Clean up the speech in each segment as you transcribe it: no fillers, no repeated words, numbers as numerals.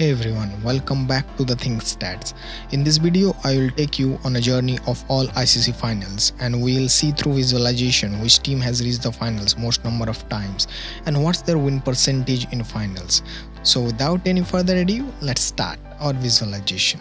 Hey everyone, welcome back to the Think Stats. In this video, I will take you on a journey of all ICC finals and we will see through visualization which team has reached the finals most number of times and what's their win percentage in finals. So without any further ado, let's start our visualization.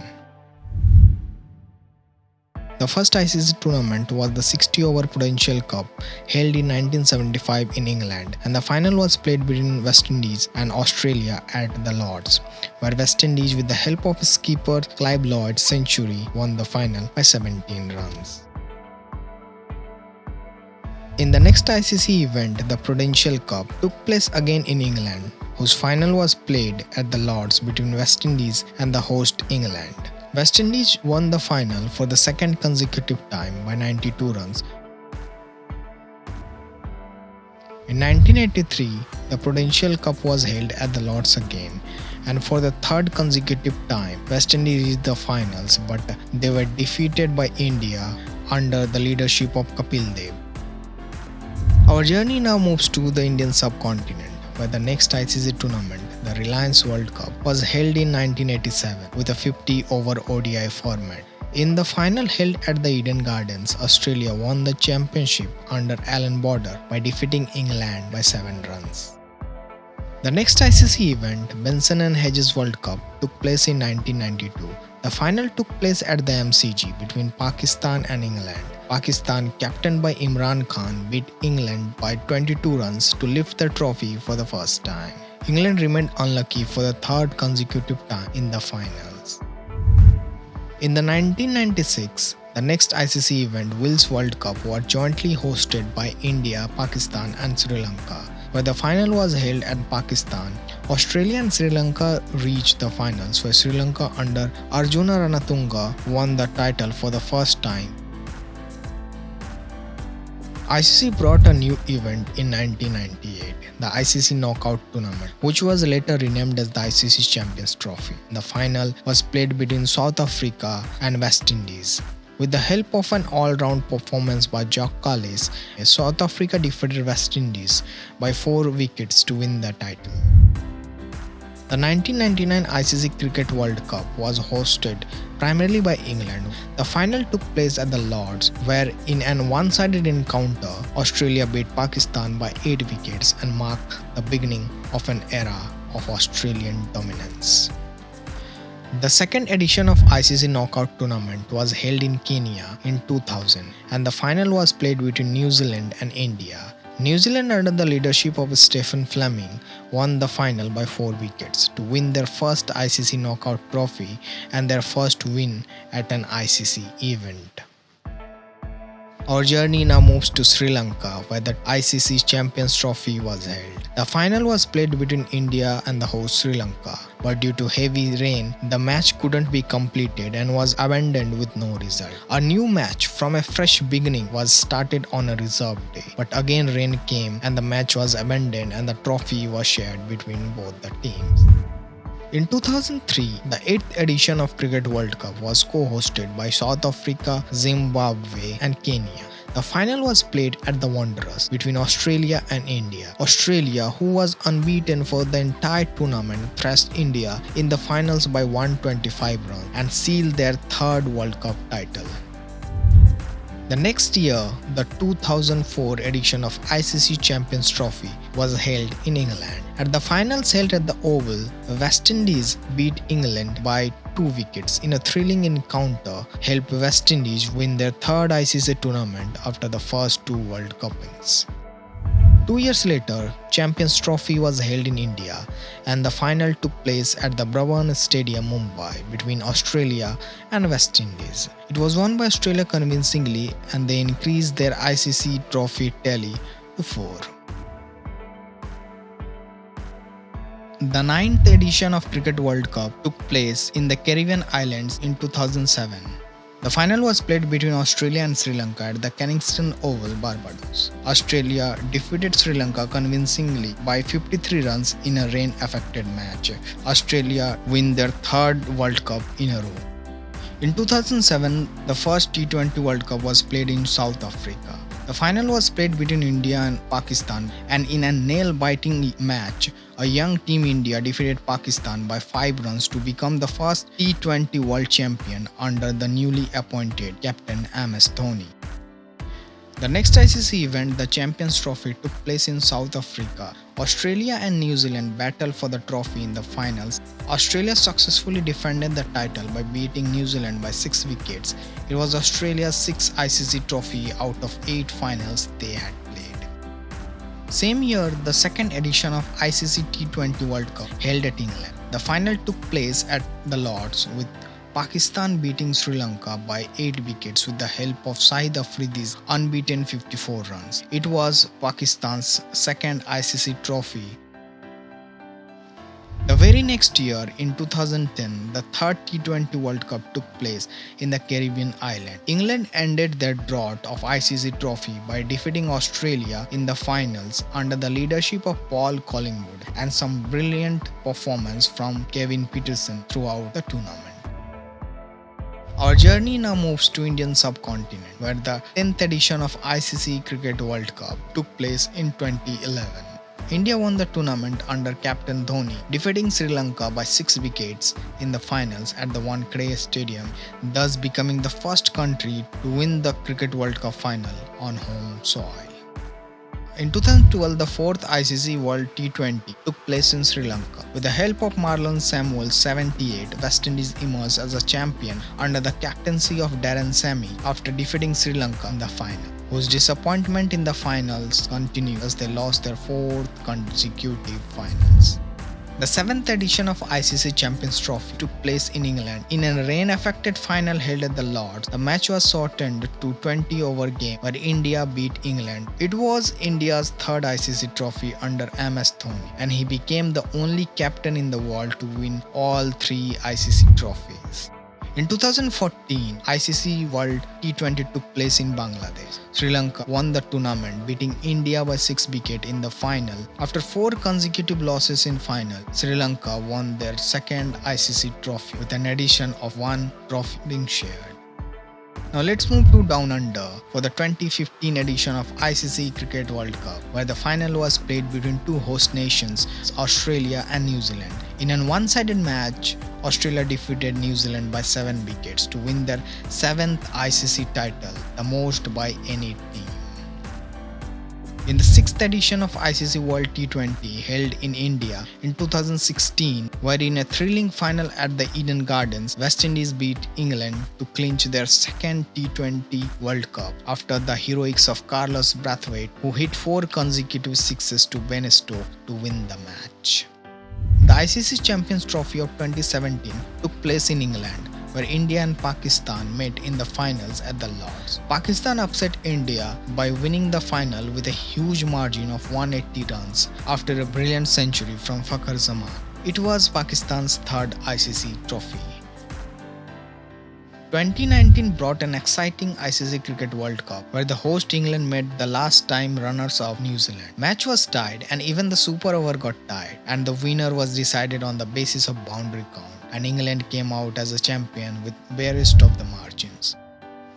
The first ICC tournament was the 60-over Prudential Cup held in 1975 in England, and the final was played between West Indies and Australia at the Lords, where West Indies, with the help of his keeper Clive Lloyd's century, won the final by 17 runs. In the next ICC event, the Prudential Cup took place again in England, whose final was played at the Lords between West Indies and the host England. West Indies won the final for the second consecutive time by 92 runs. In 1983, the Prudential Cup was held at the Lords again, and for the third consecutive time, West Indies reached the finals, but they were defeated by India under the leadership of Kapil Dev. Our journey now moves to the Indian subcontinent, where the next ICC tournament, the Reliance World Cup, was held in 1987 with a 50-over ODI format. In the final held at the Eden Gardens, Australia won the championship under Alan Border by defeating England by 7 runs. The next ICC event, Bensen and Hedges World Cup, took place in 1992. The final took place at the MCG between Pakistan and England. Pakistan, captained by Imran Khan, beat England by 22 runs to lift the trophy for the first time. England remained unlucky for the third consecutive time in the finals. In the 1996, the next ICC event, Wills World Cup, was jointly hosted by India, Pakistan and Sri Lanka, where the final was held at Pakistan. Australia and Sri Lanka reached the finals, where Sri Lanka under Arjuna Ranatunga won the title for the first time. ICC brought a new event in 1998, the ICC Knockout Tournament, which was later renamed as the ICC Champions Trophy. The final was played between South Africa and West Indies. With the help of an all-round performance by Jacques Kallis, South Africa defeated West Indies by 4 wickets to win the title. The 1999 ICC Cricket World Cup was hosted primarily by England. The final took place at the Lords, where in an one-sided encounter, Australia beat Pakistan by 8 wickets and marked the beginning of an era of Australian dominance. The second edition of ICC Knockout Tournament was held in Kenya in 2000, and the final was played between New Zealand and India. New Zealand, under the leadership of Stephen Fleming, won the final by 4 wickets to win their first ICC Knockout Trophy and their first win at an ICC event. Our journey now moves to Sri Lanka, where the ICC Champions Trophy was held. The final was played between India and the host Sri Lanka, but due to heavy rain, the match couldn't be completed and was abandoned with no result. A new match from a fresh beginning was started on a reserve day, but again rain came and the match was abandoned and the trophy was shared between both the teams. In 2003, the 8th edition of Cricket World Cup was co-hosted by South Africa, Zimbabwe and Kenya. The final was played at the Wanderers between Australia and India. Australia, who was unbeaten for the entire tournament, thrashed India in the finals by 125 runs and sealed their third World Cup title. The next year, the 2004 edition of ICC Champions Trophy was held in England. At the finals held at the Oval, West Indies beat England by 2 wickets in a thrilling encounter, helped West Indies win their third ICC tournament after the first 2 World Cup wins. 2 years later, Champions Trophy was held in India and the final took place at the Brabourne Stadium, Mumbai, between Australia and West Indies. It was won by Australia convincingly and they increased their ICC trophy tally to 4. The 9th edition of Cricket World Cup took place in the Caribbean islands in 2007. The final was played between Australia and Sri Lanka at the Kingston Oval, Barbados. Australia defeated Sri Lanka convincingly by 53 runs in a rain-affected match. Australia win their third World Cup in a row. In 2007, the first T20 World Cup was played in South Africa. The final was played between India and Pakistan, and in a nail-biting match, a young Team India defeated Pakistan by 5 runs to become the first T20 World Champion under the newly appointed captain MS Dhoni. The next ICC event, the Champions Trophy, took place in South Africa. Australia and New Zealand battled for the trophy in the finals. Australia successfully defended the title by beating New Zealand by 6 wickets. It was Australia's 6th ICC trophy out of 8 finals they had played. Same year, the second edition of ICC T20 World Cup held at England. The final took place at the Lords with Pakistan beating Sri Lanka by 8 wickets with the help of Shahid Afridi's unbeaten 54 runs. It was Pakistan's second ICC trophy. The very next year, in 2010, the third T20 World Cup took place in the Caribbean island. England ended their drought of ICC trophy by defeating Australia in the finals under the leadership of Paul Collingwood and some brilliant performance from Kevin Pietersen throughout the tournament. Our journey now moves to Indian subcontinent, where the 10th edition of ICC Cricket World Cup took place in 2011. India won the tournament under captain Dhoni, defeating Sri Lanka by 6 wickets in the finals at the Wankhede Stadium, thus becoming the first country to win the Cricket World Cup final on home soil. In 2012, the 4th ICC World T20 took place in Sri Lanka. With the help of Marlon Samuel's 78, West Indies emerged as a champion under the captaincy of Darren Sammy after defeating Sri Lanka in the final, whose disappointment in the finals continued as they lost their 4th consecutive finals. The 7th edition of ICC Champions Trophy took place in England in a rain-affected final held at the Lords. The match was shortened to 20-over game where India beat England. It was India's 3rd ICC trophy under MS Dhoni, and he became the only captain in the world to win all 3 ICC trophies. In 2014, ICC World T20 took place in Bangladesh. Sri Lanka won the tournament, beating India by 6 wickets in the final. After 4 consecutive losses in final, Sri Lanka won their 2nd ICC trophy with an addition of 1 trophy being shared. Now let's move to Down Under for the 2015 edition of ICC Cricket World Cup, where the final was played between 2 host nations, Australia and New Zealand. In a one-sided match, Australia defeated New Zealand by 7 wickets to win their 7th ICC title, the most by any team. In the 6th edition of ICC World T20 held in India in 2016, where in a thrilling final at the Eden Gardens, West Indies beat England to clinch their 2nd T20 World Cup after the heroics of Carlos Brathwaite, who hit 4 consecutive sixes to Bairstow to win the match. The ICC Champions Trophy of 2017 took place in England, where India and Pakistan met in the finals at the Lords. Pakistan upset India by winning the final with a huge margin of 180 runs after a brilliant century from Fakhar Zaman. It was Pakistan's 3rd ICC trophy. 2019 brought an exciting ICC Cricket World Cup, where the host England met the last time runners-up New Zealand. Match was tied and even the super over got tied, and the winner was decided on the basis of boundary count, and England came out as a champion with barest of the margins.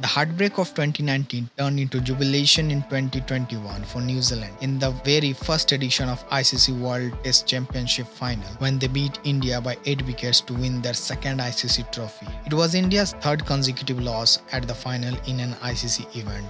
The heartbreak of 2019 turned into jubilation in 2021 for New Zealand in the very first edition of ICC World Test Championship Final, when they beat India by 8 wickets to win their 2nd ICC trophy. It was India's 3rd consecutive loss at the final in an ICC event.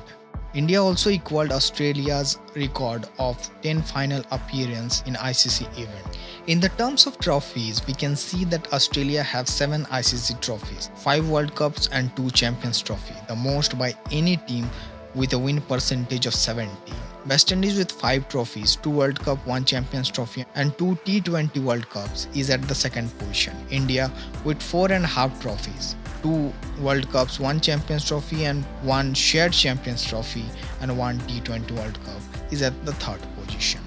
India also equaled Australia's record of 10 final appearances in ICC event. In the terms of trophies, we can see that Australia have 7 ICC trophies, 5 World Cups and 2 Champions Trophy, the most by any team with a win percentage of 70. West Indies with 5 trophies, 2 World Cup, 1 Champions Trophy and 2 T20 World Cups is at the 2nd position. India with 4.5 trophies, 2 World Cups, 1 Champions Trophy and 1 shared Champions Trophy and 1 T20 World Cup is at the 3rd position.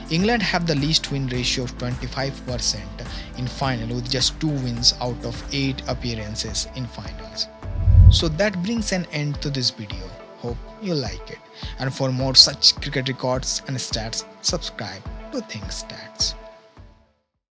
England have the least win ratio of 25% in final with just 2 wins out of 8 appearances in finals. So that brings an end to this video. Hope you like it. And for more such cricket records and stats, subscribe to Think Stats.